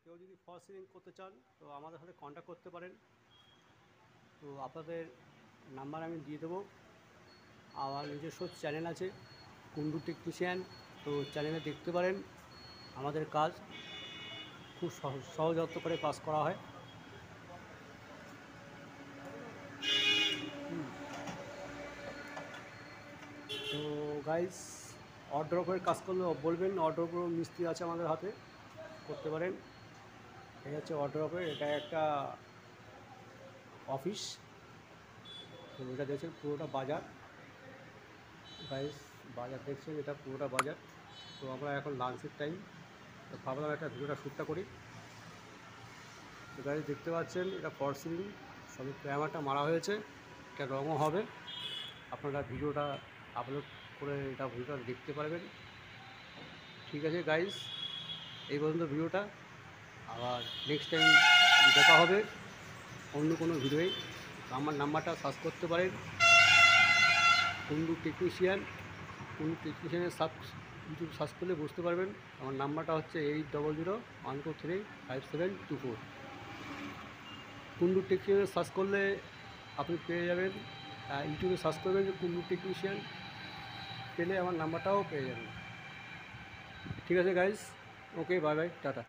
কেউ যদি false ceiling করতে চান তো আমাদের সাথে কন্ট্যাক্ট করতে পারেন। তো আপনাদের নাম্বার আমি দিয়ে দেবো। আমার নিজস্ব চ্যানেল আছে কুন্ডু টেকনিশিয়ান, তো চ্যানেলে দেখতে পারেন। আমাদের কাজ খুব সহজত্ব করে কাজ করা হয়। তো গাইস, অর্ডার কাজ করলে বলবেন, অর্ডার মিস্ত্রি আছে আমাদের হাতে, করতে পারেন। এই হচ্ছে অর্ডার, এটা একটা অফিস। তো এটা দেখছেন পুরোটা বাজার গাইস, বাজার দেখছেন, এটা পুরোটা বাজার। তো আমরা এখন লাঞ্চের টাইম, তো ভাবলাম একটা ভিডিওটা শ্যুটটা করি। তো গাইস দেখতে পাচ্ছেন, এটা ফর সিলিং সবই প্রাইমারটা মারা হয়েছে, এটা রঙও হবে। আপনারা ভিডিওটা আপলোড করে এটা ভিডিওটা দেখতে পারবেন। ঠিক আছে গাইস, এই পর্যন্ত ভিডিওটা। আবার নেক্সট টাইম দেখা হবে অন্য কোনো ভিডিওয়। আমার নাম্বারটা সার্চ করতে পারেন কুন্ডু টেকনিশিয়ান। কুন্ডু টেকনিশিয়ানের ইউটিউব সার্চ করলে বুঝতে পারবেন। আমার নাম্বারটা হচ্ছে 8001235724। কুন্ডু টেকনিশিয়ানে সার্চ করলে আপনি পেয়ে যাবেন। ইউটিউবে সার্চ করবেন যে কুন্ডু টেকনিশিয়ান, পেলে আমার নাম্বারটাও পেয়ে যাবেন। ঠিক আছে গাইস, ওকে, বাই বাই, টাটা।